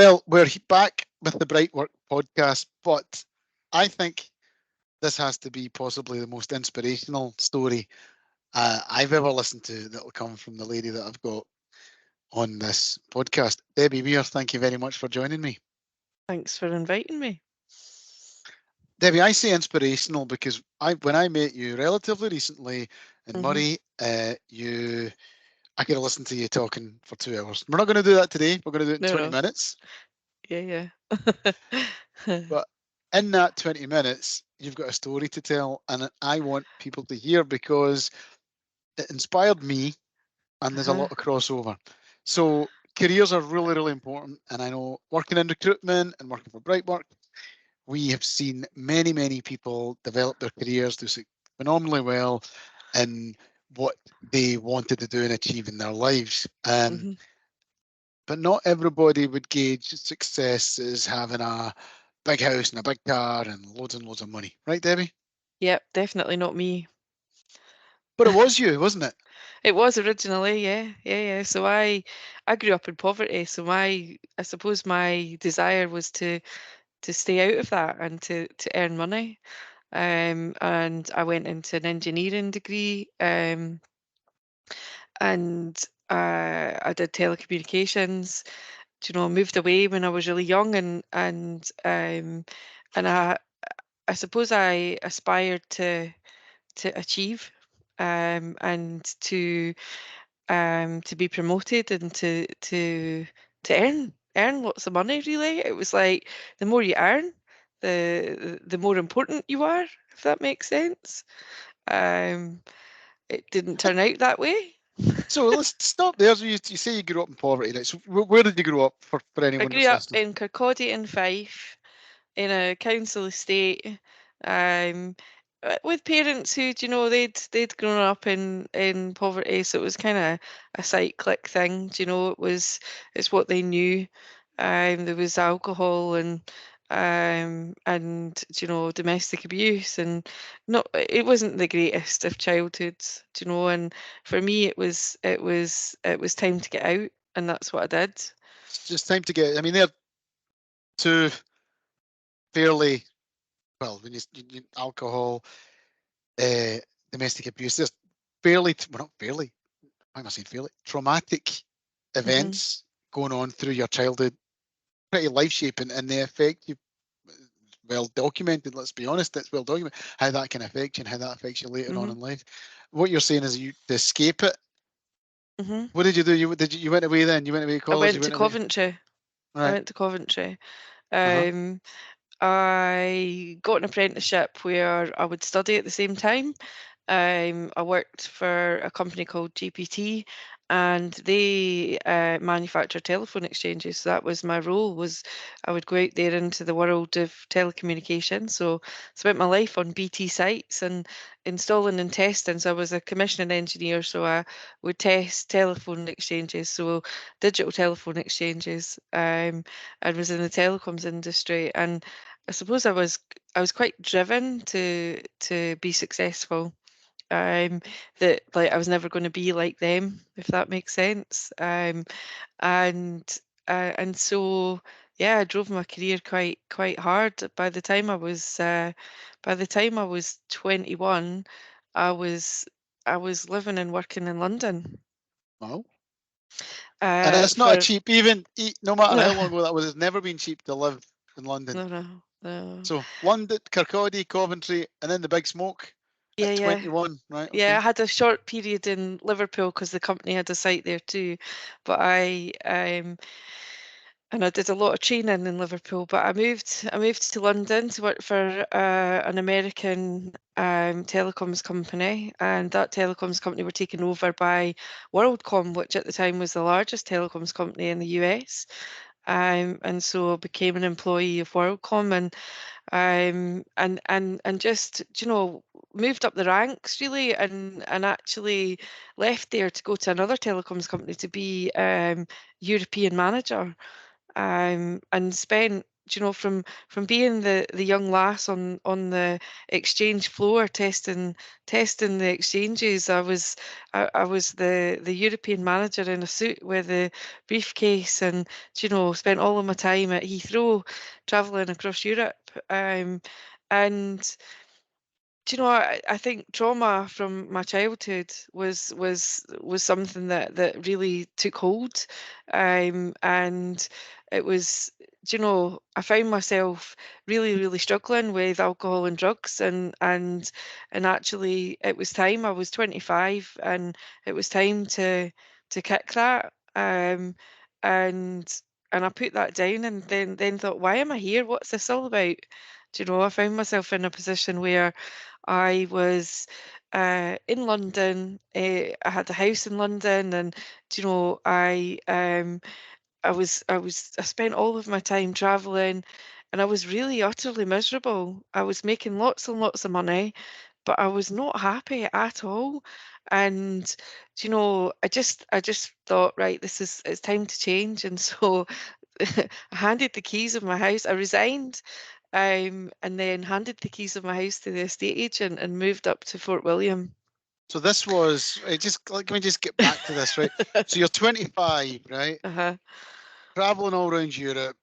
Well, we're back with the Bright Work podcast, but I think this has to be possibly the most inspirational story I've ever listened to that will come from the lady that I've got on this podcast. Debi Weir, thank you very much for joining me. Thanks for inviting me. Debi, I say inspirational because when I met you relatively recently in Murray, I could have listened to you talking for 2 hours. We're not going to do that today. We're going to do it in 20 minutes. Yeah. But in that 20 minutes, you've got a story to tell, and I want people to hear because it inspired me, and there's a lot of crossover. So careers are really, really important, and I know working in recruitment and working for Brightwork, we have seen many, many people develop their careers, do phenomenally well in what they wanted to do and achieve in their lives. But not everybody would gauge success as having a big house and a big car and loads of money. Right, Debi? Yep, definitely not me. But it was you, wasn't it? It was originally, yeah. So I grew up in poverty. So I suppose my desire was to stay out of that and to earn money. And I went into an engineering degree. And I did telecommunications. Moved away when I was really young, and I suppose I aspired to achieve, and to be promoted and to earn lots of money. Really, it was like the more you earn, the more important you are. If that makes sense. It didn't turn out that way. So let's stop there. So you say you grew up in poverty, right? So where did you grow up for I anyone grew that's up listening? in Kirkcaldy in Fife, in a council estate, um, with parents who, they'd grown up in poverty, so it was kind of a cyclic thing. It's what they knew. There was alcohol and domestic abuse, and it wasn't the greatest of childhoods. And for me, it was time to get out, and that's what I did. It's just time to get. I mean, they're two fairly well. When you alcohol, domestic abuse, there's fairly well, not fairly. Why am I saying fairly? Traumatic events going on through your childhood, pretty life shaping, and the effect you well documented. Let's be honest, it's well documented how that can affect you and how that affects you later on in life. What you're saying is you to escape it. What did you do? You went away then? You went away to I college? went to Coventry. I Right. went to Coventry. Uh-huh. I got an apprenticeship where I would study at the same time. I worked for a company called GPT, and they manufacture telephone exchanges. So that was my role. Was I would go out there into the world of telecommunications. So spent my life on BT sites and installing and testing. So I was a commissioning engineer. So I would test telephone exchanges. So digital telephone exchanges. And was in the telecoms industry. And I suppose I was quite driven to be successful. That like I was never going to be like them, if that makes sense. And and so yeah, I drove my career quite hard. By the time I was 21, I was I was living and working in London. Wow. And it's not a For cheap, even no matter no, how long ago that was, it's never been cheap to live in London. no. So London, Kirkcaldy, Coventry, and then the big smoke Yeah, at yeah. 21, right? Yeah, I Okay. had a short period in Liverpool because the company had a site there too. But and I did a lot of training in Liverpool. But I moved to London to work for an American telecoms company, and that telecoms company were taken over by WorldCom, which at the time was the largest telecoms company in the US. And so I became an employee of WorldCom, and just moved up the ranks really, and actually left there to go to another telecoms company to be European manager, and spent from being the young lass on the exchange floor testing the exchanges, I was the European manager in a suit with a briefcase, and spent all of my time at Heathrow traveling across Europe. And I think trauma from my childhood was something that really took hold, and it was, I found myself really, really struggling with alcohol and drugs, and actually it was time. I was 25, and it was time to kick that, and I put that down, and then thought, why am I here? What's this all about? I found myself in a position where I was in London. I had a house in London, and I spent all of my time traveling, and I was really utterly miserable. I was making lots and lots of money, but I was not happy at all. And I just thought, right, it's time to change. And so I handed the keys of my house. I resigned, and then handed the keys of my house to the estate agent and moved up to Fort William. So this was let me just get back to this, right? So you're 25, right? Uh-huh. Traveling all around Europe.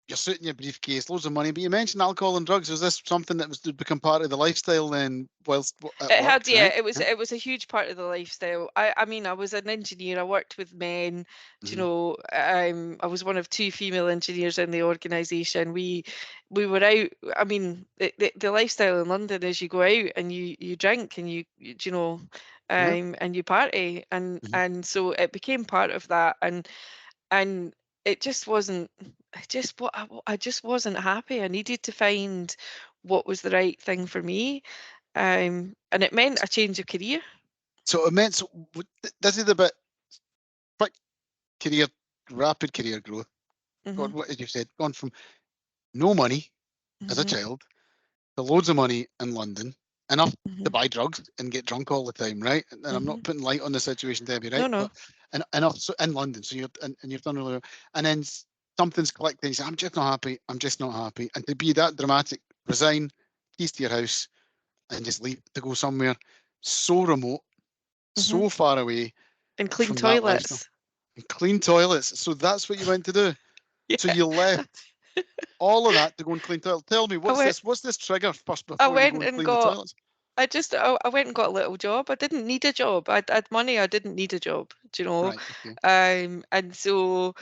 You're sitting in your briefcase, loads of money. But you mentioned alcohol and drugs. Was this something that was to become part of the lifestyle then, whilst at It had, work, yeah, right? it was Yeah. it was a huge part of the lifestyle. I mean, I was an engineer. I worked with men. Mhm. I was one of two female engineers in the organisation. We were out. I mean, the lifestyle in London is you go out and you drink and Yeah. and you party, and Mhm. and so it became part of that, and it just wasn't. I just wasn't happy. I needed to find what was the right thing for me, and it meant a change of career. So it meant this is the bit quick career, rapid career growth. God, Mhm, what did you said? Gone from no money as a mhm, child to loads of money in London, enough to mhm, buy drugs and get drunk all the time, right? And I'm not mhm. putting light on the situation, Debbie, No, right? no. But enough so in London, so and you've done really well. And then something's clicked, and you say, "I'm just not happy. I'm just not happy." And to be that dramatic, resign, keys to your house, and just leave to go somewhere so remote, Mhm. so far away And clean from that lifestyle, toilets. and clean toilets. So that's what you went to do. So Yeah. you left all of that to go and clean toilets. Tell me, I what's went this? What's this trigger first I before you go went and and clean the got toilets? I went and got a little job. I didn't need a job. I'd money. I didn't need a job. Do you know? Right. Okay. And so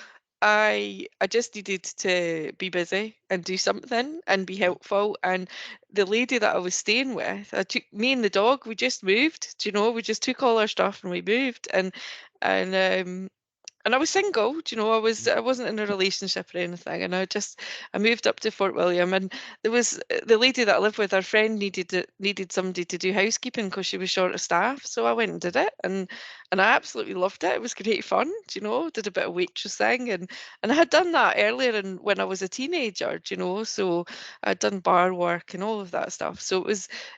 I just needed to be busy and do something and be Mhm. helpful. And the lady that I was staying with, I took me and the dog. We just moved. Do you know? We just took all our stuff and we moved. And and I was single, do you know, I wasn't in a relationship or anything, and I moved up to Fort William, and there was the lady that I lived with, her friend needed somebody to do housekeeping because she was short of staff, so I went and did it, and I absolutely loved it. It was great fun, do you know, did a bit of waitressing, and I had done that earlier when I was a teenager, do you know, so I'd done bar work and all of that stuff. So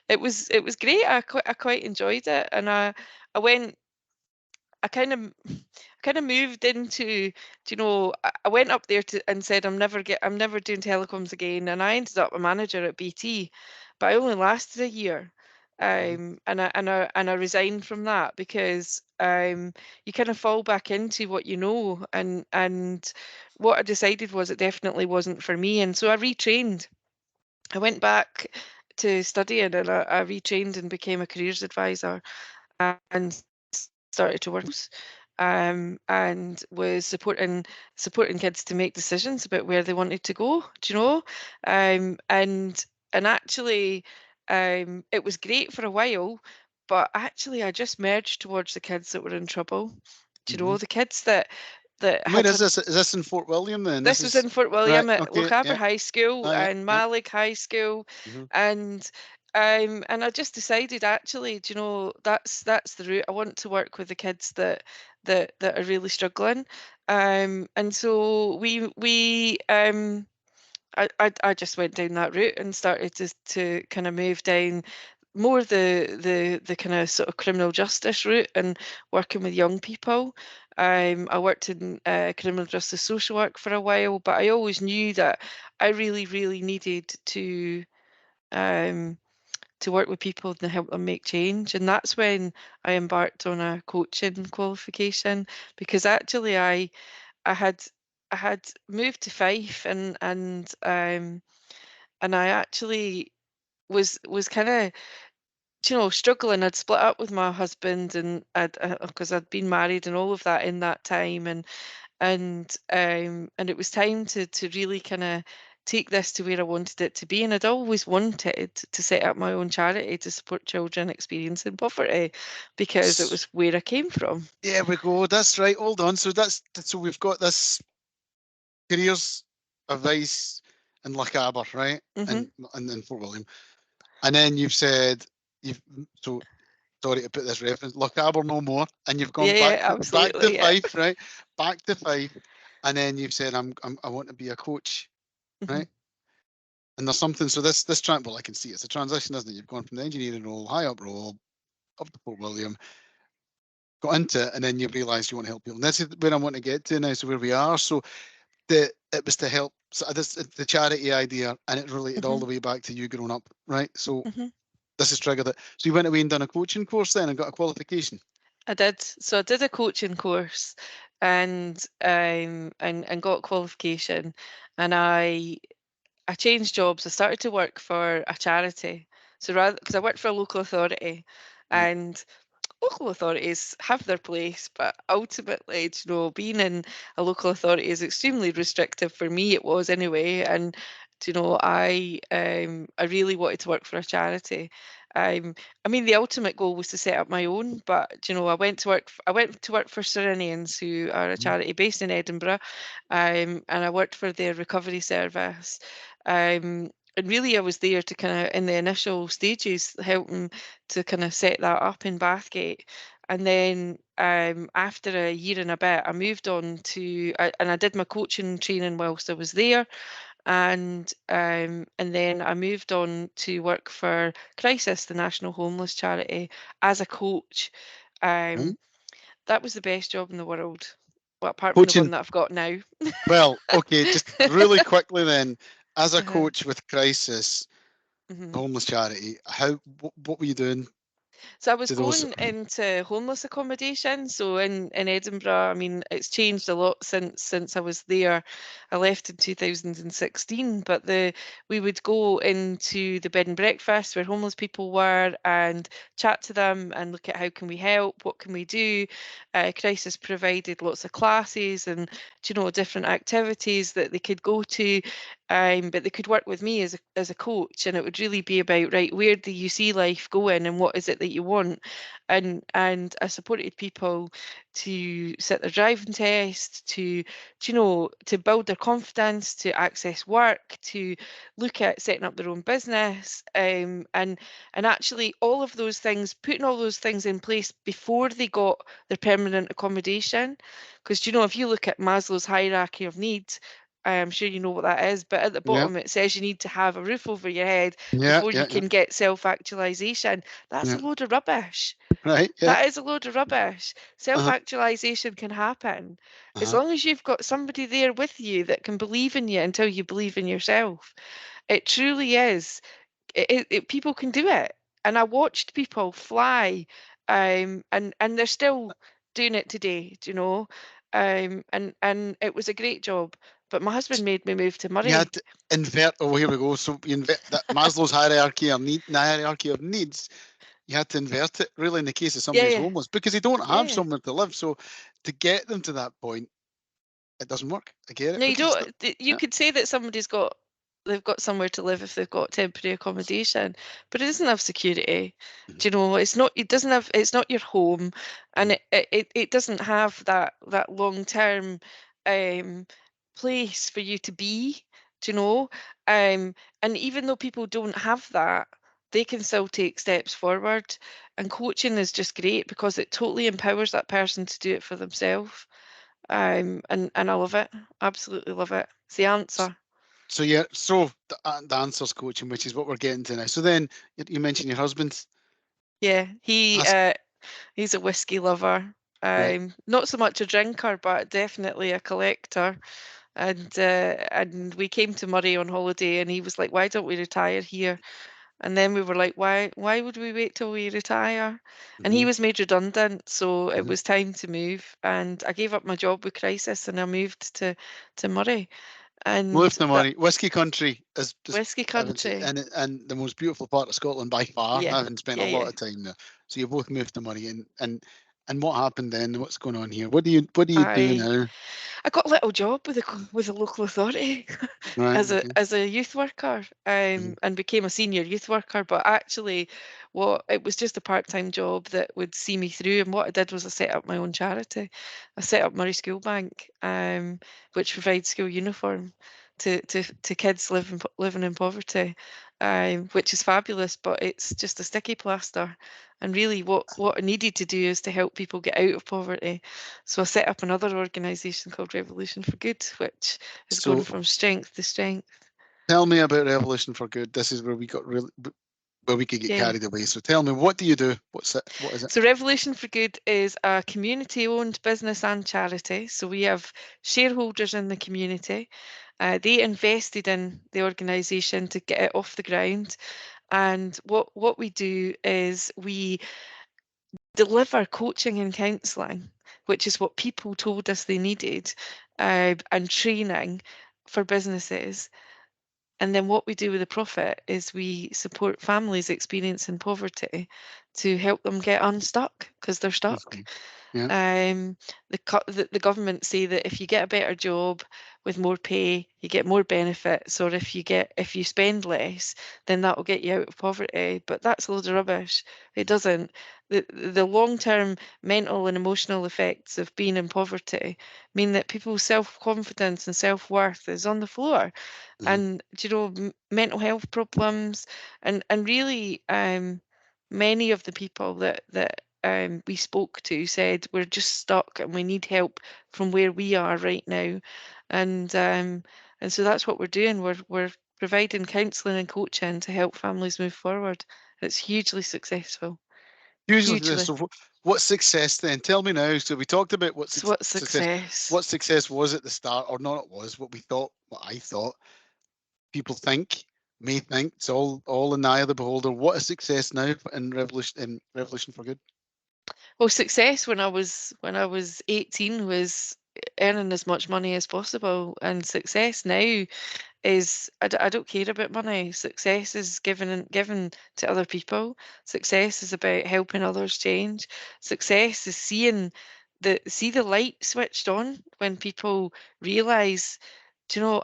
it was great. I quite enjoyed it, and I went I kind of moved into, I went up there and said I'm never doing telecoms again, and I ended up a manager at BT, but I only lasted a year, Mhm. and I resigned from that because you kind of fall back into what you know, and what I decided was it definitely wasn't for me, and so I retrained. I went back to studying, and I retrained and became a careers advisor and started to work and was supporting kids to make decisions about where they wanted to go, do you know? And actually it was great for a while, but actually I just merged towards the kids that were in trouble. Do you Mhm. know, the kids that Where had is had this? Is this in Fort William then? This this was is in Fort right. William at Okay. Lochaber Yeah. High School Oh, yeah. and Yeah. Malik High School, Mhm. and and I just decided, actually, do you know, that's the route. I want to work with the kids that are really struggling, and so I just went down that route and started to kind of move down more the kind of sort of criminal justice route and working with young people. I worked in criminal justice social work for a while, but I always knew that I really, really needed to work with people and help them make change. And that's when I embarked on a coaching qualification, because actually I had I had moved to Fife, and I actually was kind of, struggling. I'd split up with my husband, and I'd because I'd been married and all of that in that time, and it was time to really kind of take this to where I wanted it to be. And I'd always wanted to set up my own charity to support children experiencing poverty, because it was where I came from. Yeah, we go. That's right. Hold on. So we've got this careers advice in Lochaber, right? Hmm. And in Fort William. And then you've said you've so sorry to put this reference, Lochaber no more, and you've gone Yeah, back yeah, back to absolutely, yeah. Fife, right? Back to Fife, and then you've said I want to be a coach, Hmm. right? And there's something. So this well, I can see it's a transition, isn't it? You've gone from the engineering role, high up role, up to Fort William, got into it, and then you realise you want to help people. And this is where I want to get to now. So where we are. So it was to help. So this the charity idea, and it related all Hmm. the way back to you growing up, right? So Hmm. this has triggered it. So you went away and done a coaching course then and got a qualification. I did. So I did a coaching course, and got qualification, and I changed jobs. I started to work for a charity. So rather, because I worked for a local authority, Right. and local authorities have their place, but ultimately, being in a local authority is extremely restrictive for me. It was anyway, and I really wanted to work for a charity. I mean, the ultimate goal was to set up my own, but I went to work for Serenians, who are a Mhm. charity based in Edinburgh, and I worked for their recovery service. And really, I was there to kind of, in the initial stages, helping to kind of set that up in Bathgate. And then after a year and a bit, I moved on and I did my coaching training whilst I was there. And then I moved on to work for Crisis, the national homeless charity, as a coach. Right. Um, that was the best job in the world. Well, apart from the one Coaching. that I've got now. Well, okay, just really quickly then, as a Uh-huh. coach with Crisis, Mhm. homeless charity, what were you doing So I was to those? going into homeless accommodation. So in Edinburgh, I mean, it's changed a lot since I was there. I left in 2016, but the we would go into the bed and breakfast where homeless people were and chat to them and look at how can we help, what can we do. Crisis provided lots of classes and different activities that they could go to. But they could work with me as a coach, and it would really be about, right, where do you see life going and what is it that you want? And I supported people to sit their driving test, to build their confidence, to access work, to look at setting up their own business, and actually all of those things, putting all those things in place before they got their permanent accommodation. Because if you look at Maslow's hierarchy of needs, I'm sure you know what that is, but at the Yeah, bottom it says you need to have a roof over your head yeah, before you yeah, yeah, can get self-actualization. That's a yeah. load of rubbish. Right, yeah. That is a load of rubbish. Uh-huh. Self-actualization can happen as Uh-huh. long as you've got somebody there with you that can believe in you until you believe in yourself. It truly is. People can do it, and I watched people fly, and they're still doing it today. And it was a great job. But my husband made me move to You Murray. had to invert. Oh, here we go. So you invert that Maslow's hierarchy of needs. You had to invert it really in the case of Yeah, somebody who's yeah, homeless because they don't have yeah. somewhere to live. So to get them to that point, it doesn't work. I get it No, you because it's not. don't. You Yeah. could say that they've got somewhere to live if they've got temporary accommodation, but it doesn't have security. Mhm, Do you know? It doesn't have. It's not your home, and mhm. it doesn't have that long term um, place for you to be. Do you know? And even though people don't have that, they can still take steps forward. And coaching is just great because it totally empowers that person to do it for themselves. And I love it. Absolutely love it. It's the answer. So yeah, so the answers coaching, which is what we're getting to now. So then you mentioned your husband. Yeah, Ask he's a whiskey lover. Right. Not so much a drinker, but definitely a collector. And we came to Murray on holiday, and he was like, "Why don't we retire here?" And then we were like, "Why would we wait till we retire?" And he Hmm. was made redundant, so it Hmm. was time to move. And I gave up my job with Crisis, and I moved to Murray, and Moved to that Murray. Whiskey country is just, whiskey I haven't seen, country. and the most beautiful part of Scotland by far. I Yeah, haven't spent a yeah, lot yeah. of time there. So you both moved to Murray, and what happened then? What's going on here? What do you do I now? I got a little job with a local authority Right. as a Okay. as a youth worker, Hmm. and became a senior youth worker. But actually, what it was just a part-time job that would see me through. And what I did was I set up my own charity. I set up Murray School Bank, which provides school uniform to kids living in poverty, which is fabulous. But it's just a sticky plaster. And really, what I needed to do is to help people get out of poverty. So I set up another organisation called Revolution for Good, which is going So from strength to strength. tell me about Revolution for Good. This is where we got really, where we could get Yeah. carried away. So tell me, what do you do? What's it? What is it? So Revolution for Good is a community-owned business and charity. So we have shareholders in the community. They invested in the organisation to get it off the ground. And what we do is we deliver coaching and counselling, which is what people told us they needed, and training for businesses. And then what we do with the profit is we support families experiencing poverty to help them get unstuck because they're stuck. Okay. Yeah. The government say that if you get a better job with more pay, you get more benefits, or if you spend less, then that will get you out of poverty. But that's a load of rubbish. It doesn't. The long-term mental and emotional effects of being in poverty mean that people's self-confidence and self-worth is on the floor, Hmm. and mental health problems, and really, many of the people that we spoke to said we're just stuck and we need help from where we are right now. And so that's what we're doing. We're providing counselling and coaching to help families move forward. It's hugely successful. Usually, Hugely. so what's success then? Tell me now. So we talked about what So what's success, success? what success was at the start, or not? It was what we thought, what I thought. People think, may think. It's all in the eye of the beholder. What is success now in Revolution for Good? Well, success when I was 18 was earning as much money as possible, and success now is I don't care about money. Success is given to other people. Success is about helping others change. Success is see the light switched on when people realize,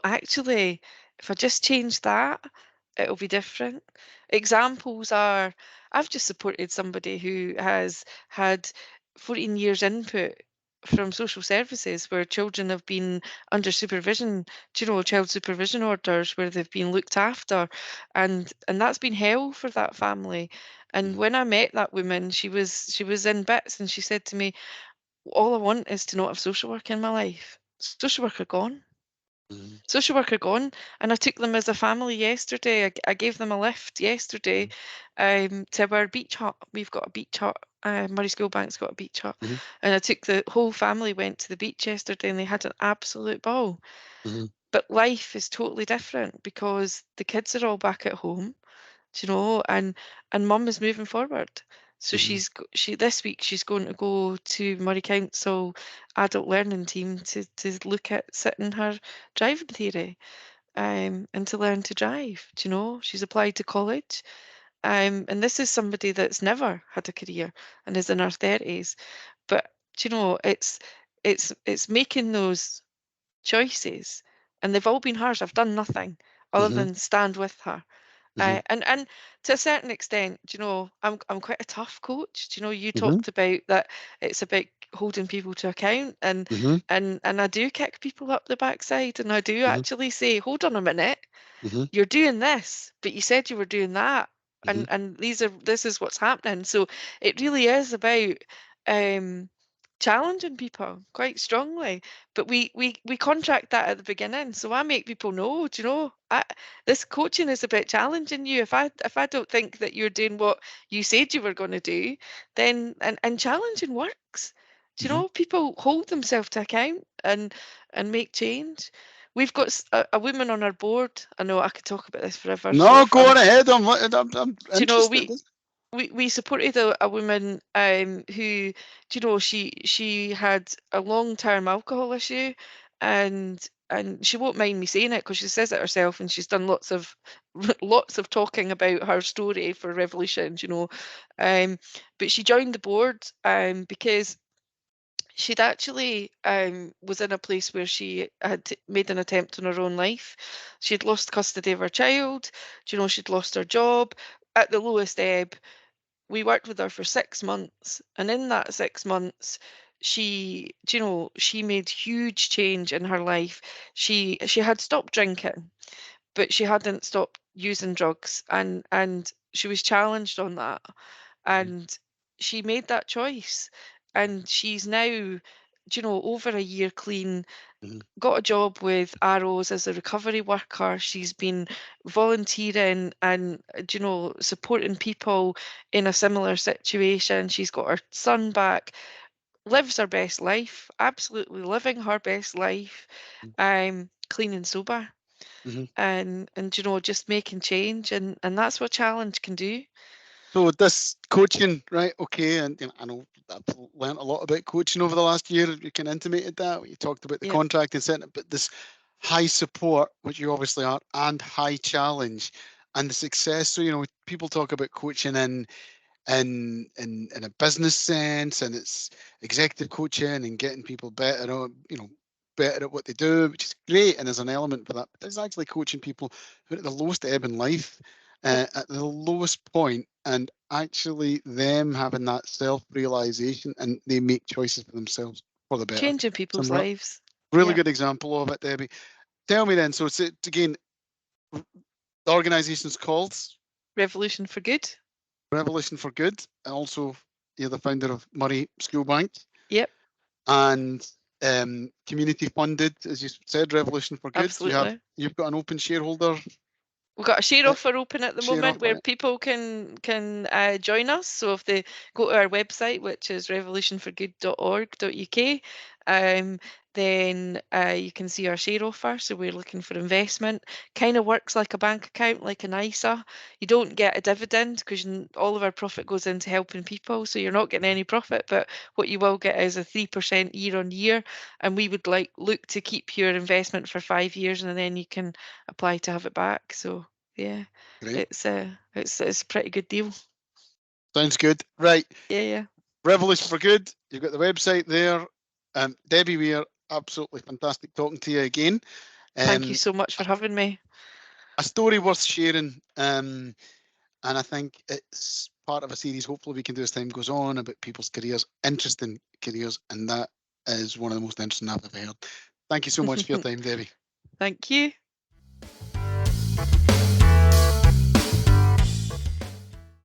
actually, if I just change that, it'll be different. Examples are, I've just supported somebody who has had 14 years input from social services where children have been under supervision, child supervision orders where they've been looked after, and that's been hell for that family. And Hmm. when I met that woman, she was in bits, and she said to me, all I want is to not have social work in my life. Social worker gone. Hmm. Social worker gone, and I took them as a family yesterday. I gave them a lift yesterday, to our beach hut. We've got a beach hut. Murray School Bank's got a beach hut, Hmm. and I took the whole family went to the beach yesterday, and they had an absolute ball. Hmm. But life is totally different because the kids are all back at home, and mum is moving forward. So Hmm. she this week she's going to go to Murray Council adult learning team to look at sitting her driving theory, and to learn to drive. She's applied to college, and this is somebody that's never had a career and is in her 30s. But it's making those choices, and they've all been hers. I've done nothing other Hmm. than stand with her. Hmm. And to a certain extent, I'm quite a tough coach. You Hmm. talked about that it's about holding people to account, and Hmm. and and I do kick people up the backside, and I do Hmm. actually say, hold on a minute, Hmm. you're doing this, but you said you were doing that, Hmm. and this is what's happening. So it really is about um challenging people quite strongly, but we contract that at the beginning. So I make people know, this coaching is about challenging you. If I don't think that you're doing what you said you were going to do, then and challenging works. Do you know, people hold themselves to account and make change. We've got a woman on our board. I know I could talk about this forever. So No, if go on ahead. I'm do you know, interested. we supported a woman who, do you know, she had a long-term alcohol issue, and she won't mind me saying it because she says it herself, and she's done lots of lots of talking about her story for Revolution, you know. But she joined the board because she'd actually was in a place where she had made an attempt on her own life. She'd lost custody of her child. Do you know, she'd lost her job at the lowest ebb. We worked with her for 6 months, and in that 6 months, do you know, she made huge change in her life. She had stopped drinking, but she hadn't stopped using drugs, and she was challenged on that, and she made that choice, and she's now, do you know, over a year clean, got a job with Arrows as a recovery worker. She's been volunteering and, do you know, supporting people in a similar situation. She's got her son back, lives her best life, absolutely living her best life, clean and sober, and you know, just making change, and that's what challenge can do. So this coaching, right? Okay, and I know I've learned a lot about coaching over the last year. You can intimated that. You talked about the Yep. contract and setting it, but this high support, which you obviously are, and high challenge, and the success. So, you know, people talk about coaching in a business sense, and it's executive coaching and getting people better, better at what they do, which is great, and there's an element for that. But there's actually coaching people who are at the lowest ebb in life, Yep. at the lowest point, and actually them having that self-realization, and they make choices for themselves for the better. Changing people's Some lives. really Yeah. good example of it, Debbie. Tell me then. So it's again, the organisation's called Revolution for Good. Revolution for Good, and also you're the founder of Murray School Bank, Yep. and community funded, as you said, Revolution for Good. Absolutely. You've got an open shareholder We've got a share offer open at the share moment where offer. people can join us. So if they go to our website, which is revolutionforgood.org.uk, then you can see our share offer. So we're looking for investment. Kind of works like a bank account, like an ISA. You don't get a dividend because all of our profit goes into helping people. So you're not getting any profit, but what you will get is a 3% year on year. And we would look to keep your investment for 5 years, and then you can apply to have it back. So yeah, Great, it's a pretty good deal. sounds good. Right, Yeah. Revolution for Good. You've got the website there. Debbie Weir, absolutely fantastic talking to you again. Thank you Um, so much for having me. a story worth sharing. And I think it's part of a series, hopefully we can do as time goes on, about people's careers, interesting careers, and that is one of the most interesting I've ever heard. Thank you so much for your time, Debbie. Thank you.